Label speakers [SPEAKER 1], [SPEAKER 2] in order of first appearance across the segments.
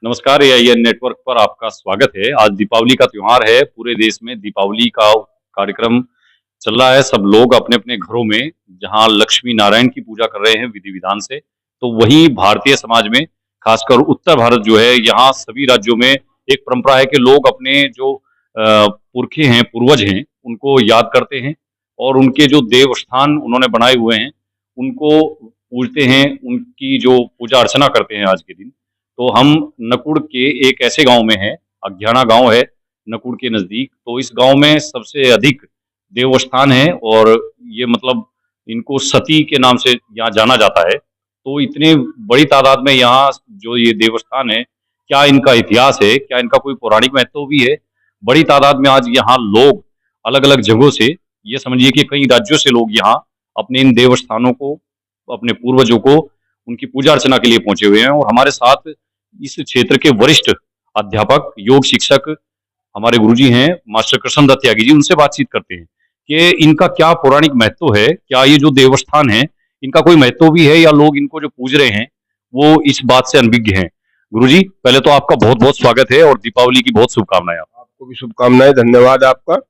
[SPEAKER 1] नमस्कार, AIN network पर आपका स्वागत है। आज दीपावली का त्योहार है। पूरे देश में दीपावली का कार्यक्रम चल रहा है। सब लोग अपने-अपने घरों में जहाँ लक्ष्मी नारायण की पूजा कर रहे हैं विधि-विधान से, तो वहीं भारतीय समाज में खासकर उत्तर भारत जो है, यहाँ सभी राज्यों में एक परंपरा है कि लोग अपने जो पुरखे हैं, पूर्वज हैं, उनको याद करते हैं और उनके जो देव स्थान उन्होंने बनाए हुए हैं, उनको पूजते हैं, उनकी जो पूजा अर्चना करते हैं आज के दिन। तो हम नकुड़ के एक ऐसे गांव में हैं, अज्ञाना गांव है नकुड़ के नजदीक। तो इस गांव में सबसे अधिक देवस्थान है और ये मतलब इनको सती के नाम से यहाँ जाना जाता है। तो इतनी बड़ी तादाद में यहाँ जो ये देवस्थान है, क्या इनका इतिहास है, क्या इनका कोई पौराणिक महत्व भी है? बड़ी तादाद में आज यहाँ लोग अलग-अलग जगहों से, ये समझिए कि कई राज्यों से लोग यहाँ अपने इन देवस्थानों को, अपने पूर्वजों को, उनकी पूजा अर्चना के लिए पहुंचे हुए हैं। और हमारे साथ इस क्षेत्र के वरिष्ठ अध्यापक, योग शिक्षक हमारे गुरुजी हैं, मास्टर कृष्ण दत्त त्यागी जी, उनसे बातचीत करते हैं कि इनका क्या पौराणिक महत्व है, क्या ये जो देवस्थान है, इनका कोई महत्व भी है या लोग इनको जो पूज रहे हैं, वो इस बात से अनभिज्ञ हैं। गुरुजी, पहले तो आपका बहुत-बहुत स्वागत है और दीपावली की बहुत शुभकामनाएं।
[SPEAKER 2] आपको भी शुभकामनाएं, धन्यवाद आपका।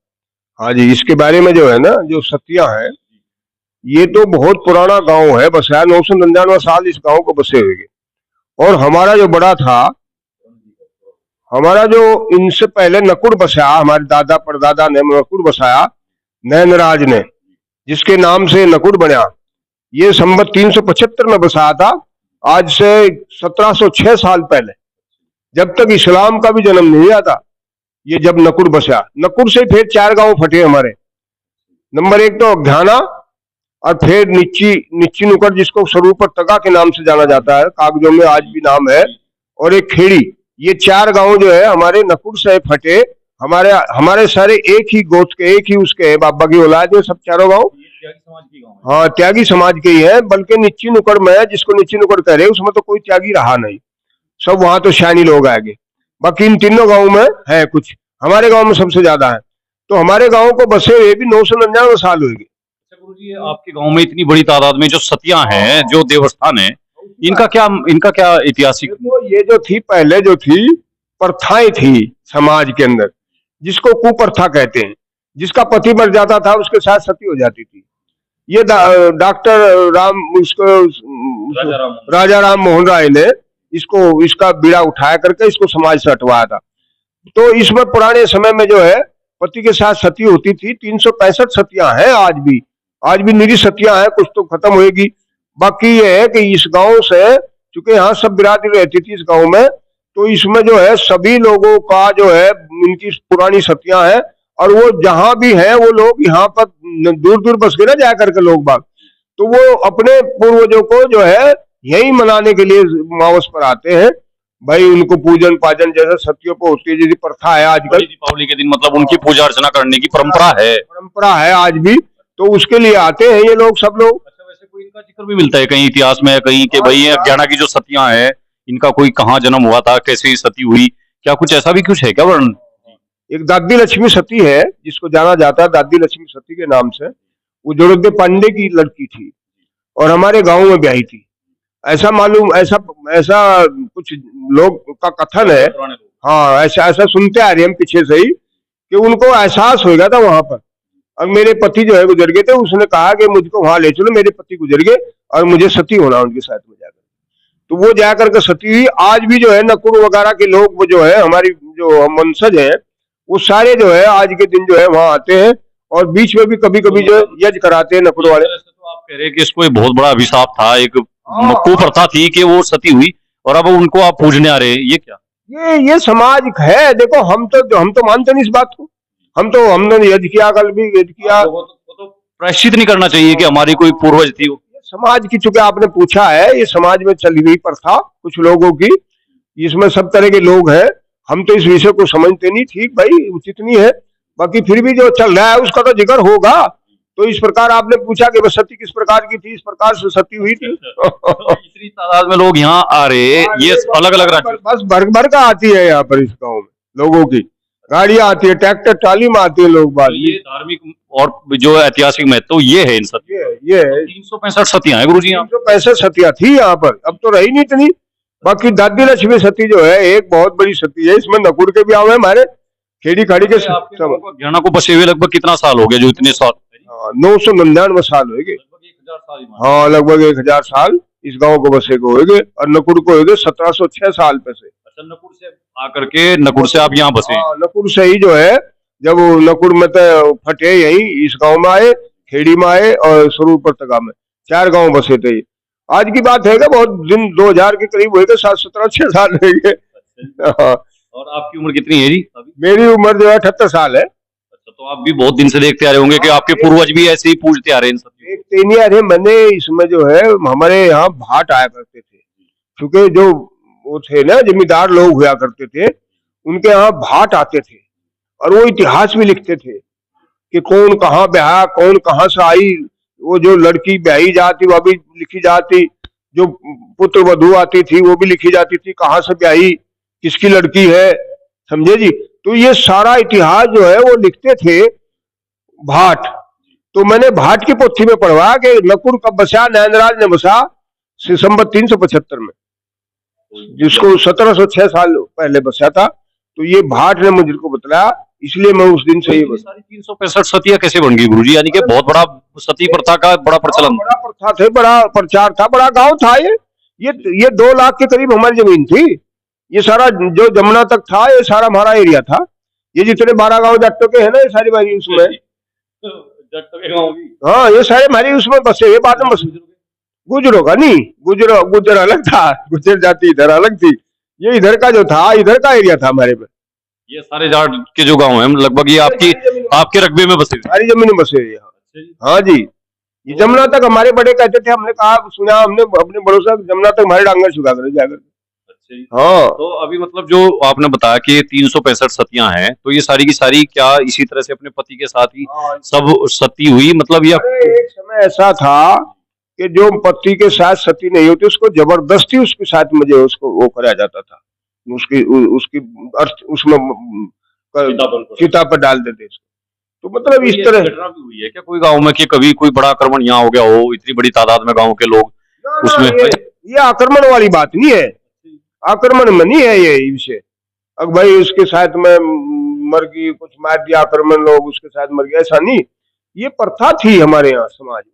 [SPEAKER 2] हाँ जी, इसके बारे में जो है ना, जो सतिया है, ये तो बहुत पुराना गांव है, बस 999 साल इस गांव को बसे हुए। और हमारा जो बड़ा था, हमारा जो इनसे पहले नकुड़ बसाया, हमारे दादा परदादा ने नकुड़ बसाया, नैनराज ने, जिसके नाम से नकुड़ बना। ये संवत 375 में बसाया था, आज से 1706 साल पहले, जब तक इस्लाम का भी जन्म नहीं हुआ था। ये जब नकुड़ बसा, नकुड़ से फिर 4 गांव फटे हमारे। नंबर 1 तो अज्ञाना, और फिर निच्ची नुकड़, जिसको स्वरूपर तगा के नाम से जाना जाता है, कागजों में आज भी नाम है, और एक खेड़ी। ये 4 गांव जो है हमारे नकुड़ से फटे। हमारे सारे एक ही गोत्र के, एक ही उसके बाबा की औलाद है, सब चारों गांव। हाँ, त्यागी समाज के ही है। बल्कि निच्ची नुकड़ में, जिसको निच्ची नुकड़ कह रहे, उसमें तो कोई त्यागी रहा नहीं, सब वहां तो शानी लोग आगे। बाकी इन तीनों गांव में है कुछ, हमारे गांव में सबसे ज्यादा है। तो हमारे गांव को बसे हुए भी 999 साल हुए।
[SPEAKER 1] गुरुजी, आपके गांव में इतनी बड़ी तादाद में जो सतियां हैं, जो देवस्थान है, इनका क्या ऐतिहासिक?
[SPEAKER 2] तो ये जो थी, पहले जो थी प्रथाएं थी समाज के अंदर, जिसको कुप्रथा कहते हैं। जिसका पति मर जाता था, उसके साथ सती हो जाती थी। ये डॉक्टर राजा राम मोहन राय ने इसका बीड़ा उठाया करके इसको समाज से हटवाया था। तो इसमें पुराने समय में जो है पति के साथ सती होती थी। 365 सतियां हैं आज भी निरी सतियां हैं, कुछ तो खत्म होएगी। बाकी ये है कि इस गांव से, चूंकि यहाँ सब बिरादरी रहती थी इस गांव में, तो इसमें जो है सभी लोगों का जो है इनकी पुरानी सतियां हैं। और वो जहां भी है, वो लोग यहाँ पर दूर दूर बस गए ना जा करके लोग बाग, तो वो अपने पूर्वजों को जो है यही मनाने के लिए मावस पर आते हैं। भाई उनको पूजन पाजन जैसे सतियों को होती है, जैसी प्रथा है आजकल।
[SPEAKER 1] दीपावली के दिन मतलब उनकी पूजा अर्चना करने की परंपरा है
[SPEAKER 2] आज भी, तो उसके लिए आते हैं ये लोग, सब लोग।
[SPEAKER 1] अच्छा, वैसे कोई इनका जिक्र भी मिलता है कहीं इतिहास में, कहीं कि भाई अज्ञाना की जो सतियां हैं, इनका कोई कहाँ जन्म हुआ था, कैसे सती हुई, क्या कुछ ऐसा भी कुछ है क्या वर्णन?
[SPEAKER 2] एक दादी लक्ष्मी सती है, जिसको जाना जाता है दादी लक्ष्मी सती के नाम से। वो जोड़े पांडे की लड़की थी और हमारे गांव में ब्याही थी, ऐसा मालूम, ऐसा कुछ लोग का कथन है। हाँ, ऐसा सुनते आ रहे हम पीछे से ही, कि उनको एहसास हो गया था वहां पर। और मेरे पति जो है गुजर गए थे, उसने कहा कि मुझको वहां ले चलो, मेरे पति गुजर गए और मुझे सती होना उनके साथ में जाकर। तो वो जाकर के सती हुई। आज भी जो है नकुड़ वगैरह के लोग, वो जो है हमारी जो वंशज है, वो सारे जो है आज के दिन जो है वहां आते हैं। और बीच में भी कभी कभी जो यज्ञ कराते हैं नकुड़ वाले।
[SPEAKER 1] तो आप कह रहे हैं कि इसको एक बहुत बड़ा अभिशाप था, एक कुप्रथा थी कि वो सती हुई, और अब उनको आप पूजने आ रहे हैं, ये क्या?
[SPEAKER 2] ये समाज है। देखो, हम तो मानते नहीं इस बात को। हमने यज्ञ किया, कल भी यज्ञ किया।
[SPEAKER 1] वो तो प्रायश्चित नहीं करना चाहिए कि हमारी कोई पूर्वज थी वो?
[SPEAKER 2] समाज की, चूंकि आपने पूछा है, ये समाज में चली हुई प्रथा कुछ लोगों की, इसमें सब तरह के लोग हैं। हम तो इस विषय को समझते नहीं, ठीक भाई, उचित नहीं है। बाकी फिर भी जो चल रहा है उसका तो जिक्र होगा। तो इस प्रकार आपने पूछा कि सती किस प्रकार की थी, इस प्रकार से सती हुई थी।
[SPEAKER 1] इतनी तादाद में लोग यहाँ आ रहे, ये अलग अलग राज्य,
[SPEAKER 2] बस भर का आती है यहाँ पर इस गाँव में लोगों की गाड़ियां आती है, ट्रैक्टर ट्राली में आती है लोग बात।
[SPEAKER 1] ये धार्मिक और जो ऐतिहासिक महत्व ये है इन सतियों।
[SPEAKER 2] ये
[SPEAKER 1] 365 सतियां हैं गुरुजी यहाँ।
[SPEAKER 2] 365 सतियां थी यहाँ पर, अब तो रही नहीं इतनी। बाकी दादी लक्ष्मी सती जो है एक बहुत बड़ी सती है, इसमें नकुड़ के भी आवे हमारे खेड़ी खाड़ी के
[SPEAKER 1] आपके गांव को अज्ञाना को बसे हुए लगभग कितना साल हो गया जो इतने साल?
[SPEAKER 2] 999 साल हो गए।
[SPEAKER 1] लगभग 1000 साल ही मान लो।
[SPEAKER 2] हाँ, लगभग 1000 साल इस गांव को बसे को होगे, और नकुड़ को होगे 1706 साल पे से।
[SPEAKER 1] अच्छा, नकुड़ से आकर के नकुड़ से आप यहाँ बसे?
[SPEAKER 2] हाँ, नकुड़ से ही जो है, जब वो नकुड़ में तो फटे यही इस गांव में आए, खेड़ी में आए और स्वरूप तका में 4 गांव बसे थे। आज की बात है कि बहुत दिन 2000 के करीब हुए, 17-6 साल हो गए। हाँ।
[SPEAKER 1] और आपकी उम्र कितनी है जी अभी?
[SPEAKER 2] मेरी उम्र जो है 78 साल है।
[SPEAKER 1] अच्छा, तो आप भी बहुत दिन से देखते आ रहे होंगे कि आपके पूर्वज भी ऐसे ही पूजते आ रहे हैं इन सब चीजों
[SPEAKER 2] देखते नहीं आ रहे, मैंने इसमें जो है हमारे यहाँ भाट आया करते थे, क्योंकि जो वो थे ना जमींदार लोग हुआ करते थे, उनके यहाँ भाट आते थे और वो इतिहास भी लिखते थे कि कौन कहाँ ब्याह, कौन कहाँ से आई, वो जो लड़की ब्याही जाती वो भी लिखी जाती, जो पुत्र वधू आती थी वो भी लिखी जाती थी, कहाँ से ब्याही, किसकी लड़की है, समझे जी। तो ये सारा इतिहास जो है वो लिखते थे भाट। तो मैंने भाट की पोथी में पढ़वा कि नकुड़ कब बसा, नैनराज ने बसा संवत 375 में, जिसको 1706 साल पहले बसा था। तो ये भाट ने मुझे को बतलाया, इसलिए मैं उस दिन से ही
[SPEAKER 1] ये सारी 365 सतियां कैसे बन गई गुरुजी? यानी कि बहुत बड़ा सती प्रथा का बड़ा प्रचलन।
[SPEAKER 2] बड़ा प्रथा थे, बड़ा प्रचार था, बड़ा गांव था ये 2 लाख के करीब हमारी जमीन थी। ये सारा जो जमुना तक था ये सारा हमारा एरिया था। ये जितने 12 गांव जट्टों के है ना, ये सारी हमारी उसमें, हाँ ये सारे हमारी उसमें बसे हुए। बाद में बसे गुजरों का नहीं, गुजर अलग था, गुजर जाति इधर अलग थी, ये इधर का जो था, इधर का एरिया था हमारे में।
[SPEAKER 1] ये सारे जाट के जो गांव हैं लगभग ये आपके रकबे में बसे हुए?
[SPEAKER 2] सारी जमीन में बसे हुए। हाँ जी, ये जमुना तक हमारे बड़े कहते थे, हमने कहा सुना हमने अपने बड़ों से, जमुना तक हमारे डांगर छुड़ा कर जाकर। हाँ,
[SPEAKER 1] तो अभी मतलब जो आपने बताया कि 365 सतियां हैं, तो ये सारी की सारी क्या इसी तरह से अपने पति के साथ ही सब सती हुई मतलब? या
[SPEAKER 2] एक समय ऐसा था कि जो पति के साथ सती नहीं होती उसको जबरदस्ती उसके साथ मुझे उसको वो कराया जाता था, उसकी अर्थ उसमें चिता पर डाल देते इसको। तो मतलब इस तरह
[SPEAKER 1] घटना भी हुई है क्या कोई गांव में कि कभी कोई बड़ा आक्रमण यहाँ हो गया हो, इतनी बड़ी तादाद में गांव के लोग उसमें?
[SPEAKER 2] ये आक्रमण वाली बात नहीं है, आक्रमण में नहीं है ये विषय। अब भाई उसके साथ में मर गई, कुछ मार दिया आक्रमण, लोग उसके साथ मर गए, ऐसा नहीं। ये प्रथा थी हमारे यहाँ समाज में,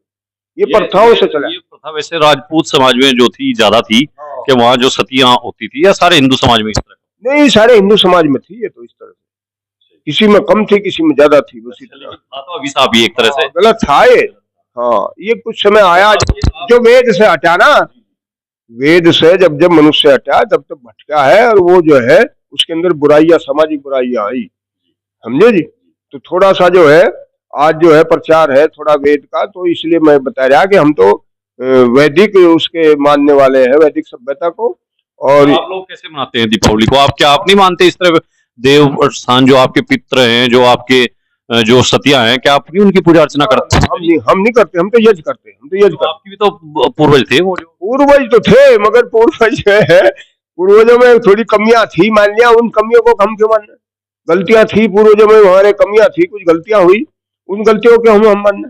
[SPEAKER 2] ये प्रथाओं से चला।
[SPEAKER 1] ये प्रथा वैसे राजपूत समाज में जो थी ज्यादा थी कि वहाँ जो सतियां होती थी, या सारे हिंदू समाज में इस तरह?
[SPEAKER 2] नहीं, सारे हिंदू समाज में थी ये तो, इस तरह से किसी में कम थी किसी में ज्यादा थी, उसी तरह।
[SPEAKER 1] तो अभिशाप भी एक तरह से
[SPEAKER 2] गलत था ये। हाँ, ये कुछ समय आया जो वेद से हटा ना, वेद से जब जब मनुष्य हटा तब तब भटका है, और वो जो है उसके अंदर बुराइयां, सामाजिक बुराइयां आई, समझे जी। तो थोड़ा सा जो है आज जो है प्रचार है थोड़ा वेद का, तो इसलिए मैं बता रहा कि हम तो वैदिक उसके मानने वाले हैं, वैदिक सभ्यता को। और
[SPEAKER 1] आप लोग कैसे मनाते हैं दीपावली को? आप नहीं मानते इस तरह देव स्थान जो आपके पितृ हैं, जो आपके जो सतिया हैं, क्या आप नहीं उनकी पूजा अर्चना करते हैं?
[SPEAKER 2] हम नहीं करते, हम तो यज्ञ करते हैं, हम तो यज्ञ करते।
[SPEAKER 1] आपकी भी तो पूर्वज थे वो, जो
[SPEAKER 2] पूर्वज तो थे, मगर पूर्वज है, पूर्वजों में थोड़ी कमियां थी, मान लिया, उन कमियों को हम क्यों मानना, गलतियां थी पूर्वजों में, हमारे कमियां थी, कुछ गलतियां हुई, उन गलतियों को हम मानना।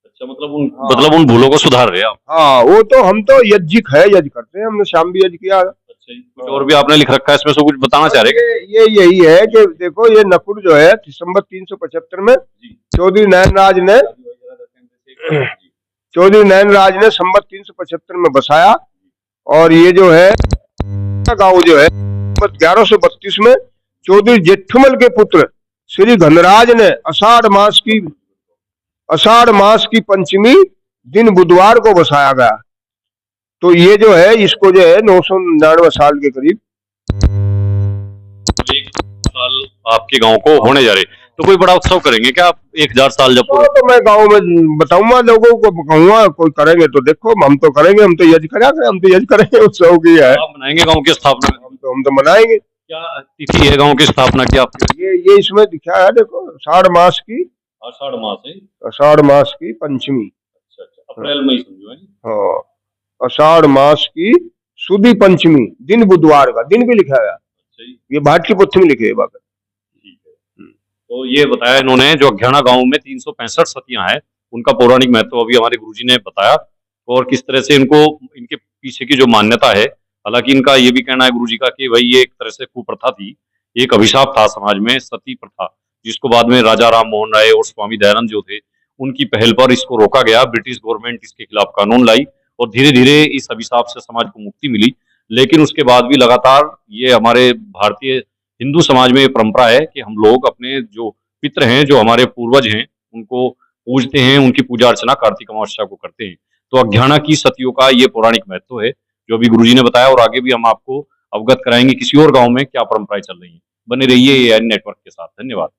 [SPEAKER 1] अच्छा, मतलब उन भूलों को सुधार रहे आप?
[SPEAKER 2] हाँ, वो तो हम तो यज्ञिक है, यज्ञ करते हैं, हमने शाम भी यज्ञ किया।
[SPEAKER 1] अच्छा, कुछ और भी आपने लिख रखा है इसमें से, कुछ बताना चाह रहे हैं?
[SPEAKER 2] ये यही है कि देखो ये नकुड़ जो है संवत 375 में चौधरी नैनराज ने संवत 375 में बसाया, और ये जो है गांव जो है 1132 में चौधरी जेठमल के पुत्र श्री घनराज ने आषाढ़ मास की पंचमी दिन बुधवार को बसाया गया। तो ये जो है इसको जो है 999 साल के करीब,
[SPEAKER 1] 1 साल आपके गांव को होने जा रहे, तो कोई बड़ा उत्सव करेंगे क्या आप 1000 साल जब?
[SPEAKER 2] तो मैं गांव में बताऊंगा, लोगों को कहूंगा, कोई करेंगे तो देखो, हम तो करेंगे, हम तो यज्ञ करेंगे, हम तो यज्ञ करेंगे, उत्सव की है।
[SPEAKER 1] आप मनाएंगे गांव की स्थापना?
[SPEAKER 2] हम तो मनाएंगे।
[SPEAKER 1] क्या तिथि है गांव की स्थापना की आपकी?
[SPEAKER 2] ये इसमें दिखा है, देखो, आषाढ़ मास की पंचमी।
[SPEAKER 1] अच्छा, अप्रैल में ही समझो है।
[SPEAKER 2] हाँ, आषाढ़ मास की सुदी पंचमी दिन बुधवार का, दिन भी लिखा गया, ये भाट की पोथी में लिखे है बात।
[SPEAKER 1] तो ये बताया इन्होंने जो अज्ञाना गांव में 365 सतियां हैं, उनका पौराणिक महत्व अभी हमारे गुरुजी ने बताया, और किस तरह से इनको इनके पीछे की जो मान्यता है हालांकि इनका ये भी कहना है गुरुजी का कि भाई ये एक तरह से कुप्रथा थी, एक अभिशाप था समाज में, सती प्रथा, जिसको बाद में राजा राम मोहन राय और स्वामी दयानंद जो थे उनकी पहल पर इसको रोका गया। ब्रिटिश गवर्नमेंट इसके खिलाफ कानून लाई और धीरे धीरे इस अभिशाप से समाज को मुक्ति मिली। लेकिन उसके बाद भी लगातार ये हमारे भारतीय हिंदू समाज में ये परंपरा है कि हम लोग अपने जो पितृ हैं, जो हमारे पूर्वज हैं, उनको पूजते हैं, उनकी पूजा अर्चना कार्तिक अमावस्या को करते हैं। तो अज्ञाना की सतियों का ये पौराणिक महत्व है, जो अभी गुरुजी ने बताया, और आगे भी हम आपको अवगत कराएंगे किसी और गांव में क्या परंपराएं चल रही हैं। बने रहिए एआईएन नेटवर्क के साथ। धन्यवाद।